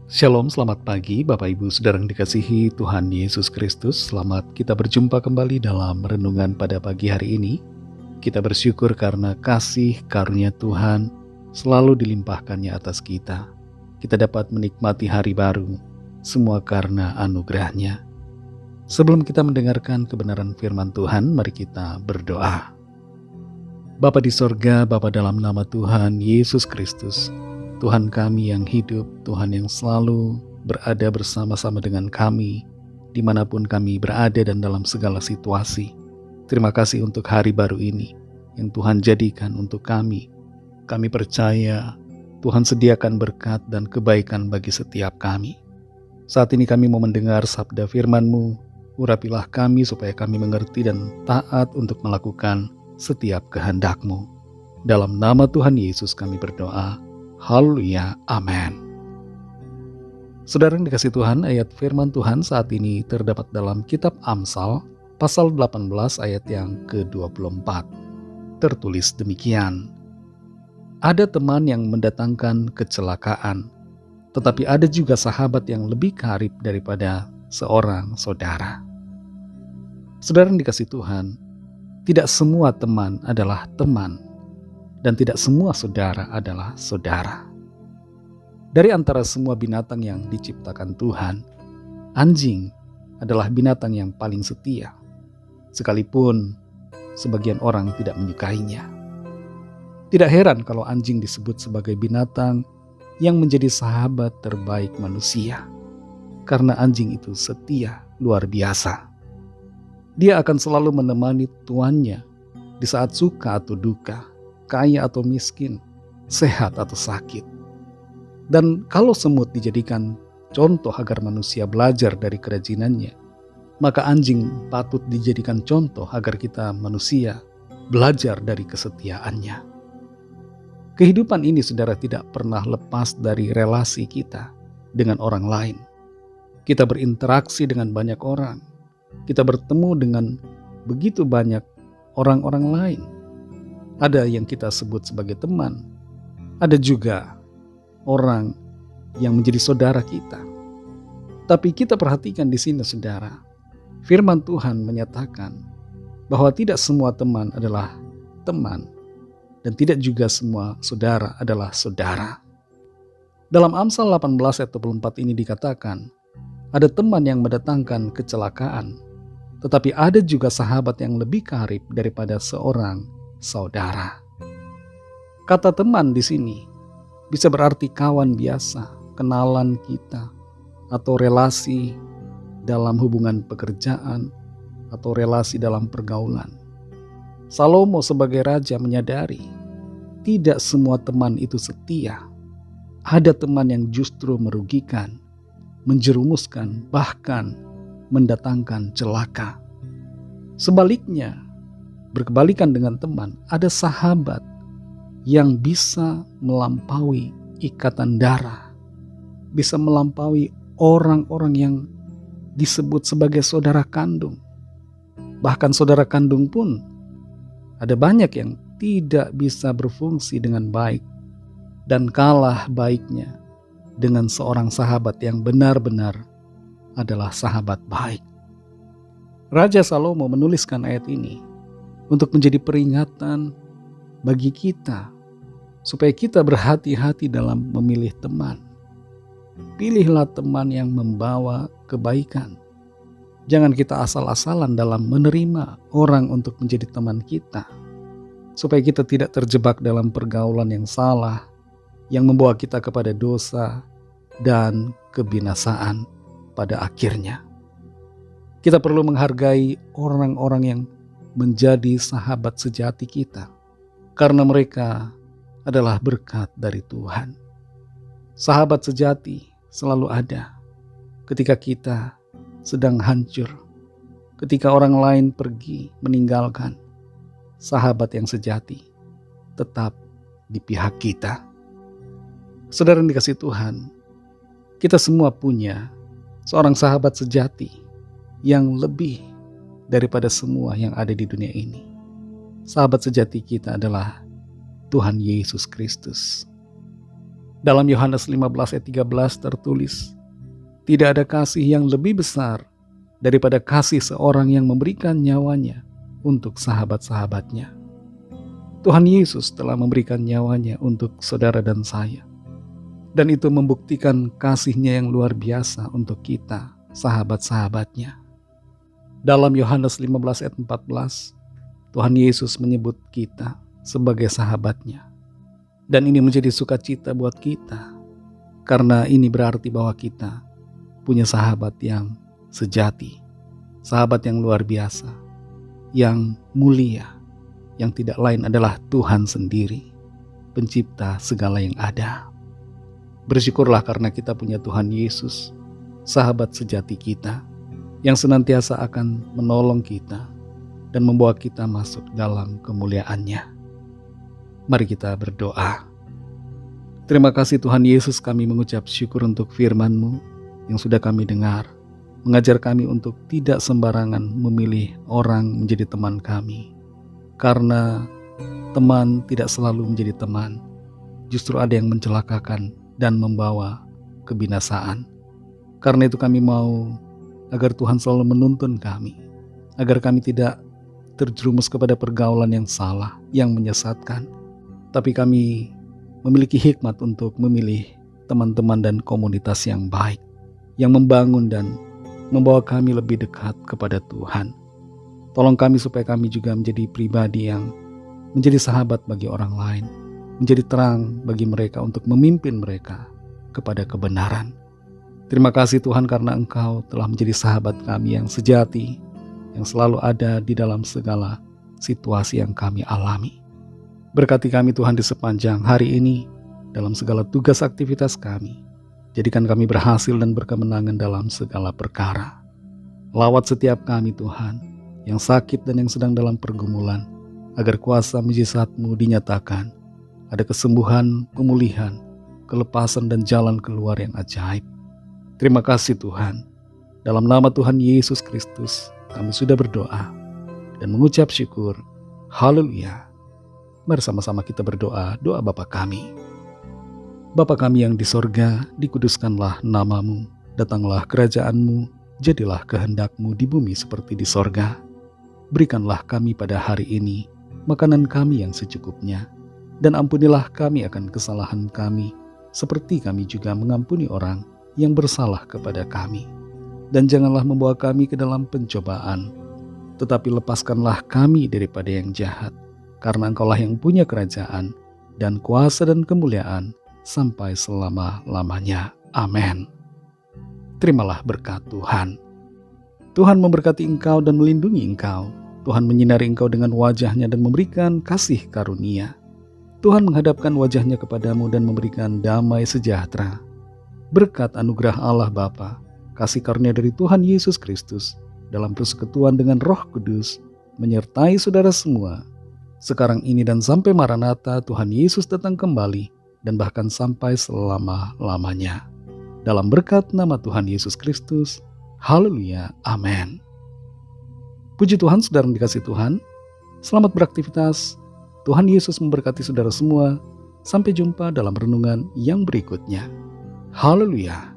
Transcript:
Shalom, selamat pagi Bapak Ibu Saudara yang dikasihi Tuhan Yesus Kristus. Selamat kita berjumpa kembali dalam renungan pada pagi hari ini. Kita bersyukur karena kasih karunia Tuhan selalu dilimpahkannya atas kita. Kita dapat menikmati hari baru, semua karena anugerah-Nya. Sebelum kita mendengarkan kebenaran firman Tuhan, mari kita berdoa. Bapa di sorga, Bapa dalam nama Tuhan Yesus Kristus, Tuhan kami yang hidup, Tuhan yang selalu berada bersama-sama dengan kami, dimanapun kami berada dan dalam segala situasi. Terima kasih untuk hari baru ini, yang Tuhan jadikan untuk kami. Kami percaya Tuhan sediakan berkat dan kebaikan bagi setiap kami. Saat ini kami mau mendengar sabda firman-Mu, urapilah kami supaya kami mengerti dan taat untuk melakukan setiap kehendak-Mu. Dalam nama Tuhan Yesus kami berdoa. Haleluya, amin. Saudara yang dikasih Tuhan, ayat firman Tuhan saat ini terdapat dalam kitab Amsal, pasal 18 ayat yang ke-24. Tertulis demikian. Ada teman yang mendatangkan kecelakaan, tetapi ada juga sahabat yang lebih karib daripada seorang saudara. Saudara yang dikasih Tuhan, tidak semua teman adalah teman, dan tidak semua saudara adalah saudara. Dari antara semua binatang yang diciptakan Tuhan, anjing adalah binatang yang paling setia, sekalipun sebagian orang tidak menyukainya. Tidak heran kalau anjing disebut sebagai binatang yang menjadi sahabat terbaik manusia, karena anjing itu setia luar biasa. Dia akan selalu menemani tuannya di saat suka atau duka, kaya atau miskin, sehat atau sakit. Dan kalau semut dijadikan contoh agar manusia belajar dari kerajinannya, maka anjing patut dijadikan contoh agar kita manusia belajar dari kesetiaannya. Kehidupan ini, saudara, tidak pernah lepas dari relasi kita dengan orang lain. Kita berinteraksi dengan banyak orang. Kita bertemu dengan begitu banyak orang-orang lain. Ada yang kita sebut sebagai teman, ada juga orang yang menjadi saudara kita. Tapi kita perhatikan di sini, saudara, firman Tuhan menyatakan bahwa tidak semua teman adalah teman, dan tidak juga semua saudara adalah saudara. Dalam Amsal 18 ayat 24 ini dikatakan, ada teman yang mendatangkan kecelakaan, tetapi ada juga sahabat yang lebih karib daripada seorang saudara. Kata teman di sini bisa berarti kawan biasa, kenalan kita, atau relasi dalam hubungan pekerjaan, atau relasi dalam pergaulan. Salomo sebagai raja menyadari tidak semua teman itu setia. Ada teman yang justru merugikan, menjerumuskan, bahkan mendatangkan celaka. Sebaliknya, berkebalikan dengan teman, ada sahabat yang bisa melampaui ikatan darah, bisa melampaui orang-orang yang disebut sebagai saudara kandung. Bahkan saudara kandung pun ada banyak yang tidak bisa berfungsi dengan baik dan kalah baiknya dengan seorang sahabat yang benar-benar adalah sahabat baik. Raja Salomo menuliskan ayat ini untuk menjadi peringatan bagi kita, supaya kita berhati-hati dalam memilih teman. Pilihlah teman yang membawa kebaikan. Jangan kita asal-asalan dalam menerima orang untuk menjadi teman kita, supaya kita tidak terjebak dalam pergaulan yang salah, yang membawa kita kepada dosa dan kebinasaan pada akhirnya. Kita perlu menghargai orang-orang yang menjadi sahabat sejati kita, karena mereka adalah berkat dari Tuhan. Sahabat sejati selalu ada ketika kita sedang hancur, ketika orang lain pergi meninggalkan. Sahabat yang sejati tetap di pihak kita. Saudara yang dikasihi Tuhan, kita semua punya seorang sahabat sejati yang lebih daripada semua yang ada di dunia ini. Sahabat sejati kita adalah Tuhan Yesus Kristus. Dalam Yohanes 15 ayat 13 tertulis, "Tidak ada kasih yang lebih besar daripada kasih seorang yang memberikan nyawanya untuk sahabat-sahabatnya." Tuhan Yesus telah memberikan nyawanya untuk saudara dan saya. Dan itu membuktikan kasih-Nya yang luar biasa untuk kita, sahabat-sahabatnya. Dalam Yohanes 15 ayat 14, Tuhan Yesus menyebut kita sebagai sahabat-Nya. Dan ini menjadi sukacita buat kita, karena ini berarti bahwa kita punya sahabat yang sejati, sahabat yang luar biasa, yang mulia, yang tidak lain adalah Tuhan sendiri, pencipta segala yang ada. Bersyukurlah karena kita punya Tuhan Yesus, sahabat sejati kita, yang senantiasa akan menolong kita dan membawa kita masuk dalam kemuliaan-Nya. Mari kita berdoa. Terima kasih Tuhan Yesus, kami mengucap syukur untuk firman-Mu yang sudah kami dengar. Mengajar kami untuk tidak sembarangan memilih orang menjadi teman kami. Karena teman tidak selalu menjadi teman. Justru ada yang mencelakakan dan membawa kebinasaan. Karena itu kami mau agar Tuhan selalu menuntun kami. Agar kami tidak terjerumus kepada pergaulan yang salah, yang menyesatkan. Tapi kami memiliki hikmat untuk memilih teman-teman dan komunitas yang baik, yang membangun dan membawa kami lebih dekat kepada Tuhan. Tolong kami supaya kami juga menjadi pribadi yang menjadi sahabat bagi orang lain, menjadi terang bagi mereka untuk memimpin mereka kepada kebenaran. Terima kasih Tuhan karena Engkau telah menjadi sahabat kami yang sejati, yang selalu ada di dalam segala situasi yang kami alami. Berkati kami Tuhan di sepanjang hari ini, dalam segala tugas aktivitas kami. Jadikan kami berhasil dan berkemenangan dalam segala perkara. Lawat setiap kami Tuhan, yang sakit dan yang sedang dalam pergumulan, agar kuasa mujizat-Mu dinyatakan. Ada kesembuhan, pemulihan, kelepasan dan jalan keluar yang ajaib. Terima kasih Tuhan. Dalam nama Tuhan Yesus Kristus, kami sudah berdoa dan mengucap syukur. Haleluya. Mari sama-sama kita berdoa, doa Bapa kami. Bapa kami yang di sorga, dikuduskanlah nama-Mu, datanglah kerajaan-Mu, jadilah kehendak-Mu di bumi seperti di sorga. Berikanlah kami pada hari ini makanan kami yang secukupnya, dan ampunilah kami akan kesalahan kami, seperti kami juga mengampuni orang yang bersalah kepada kami. Dan janganlah membawa kami ke dalam pencobaan, tetapi lepaskanlah kami daripada yang jahat. Karena Engkaulah yang punya kerajaan dan kuasa dan kemuliaan sampai selama-lamanya. Amin. Terimalah berkat Tuhan. Tuhan memberkati engkau dan melindungi engkau. Tuhan menyinari engkau dengan wajah-Nya dan memberikan kasih karunia. Tuhan menghadapkan wajah-Nya kepadamu dan memberikan damai sejahtera. Berkat anugerah Allah Bapa, kasih karunia dari Tuhan Yesus Kristus, dalam persekutuan dengan Roh Kudus, menyertai saudara semua, sekarang ini dan sampai Maranatha Tuhan Yesus datang kembali, dan bahkan sampai selama-lamanya. Dalam berkat nama Tuhan Yesus Kristus. Haleluya. Amin. Puji Tuhan, saudara yang dikasihi Tuhan. Selamat beraktivitas. Tuhan Yesus memberkati saudara semua. Sampai jumpa dalam renungan yang berikutnya. Haleluya.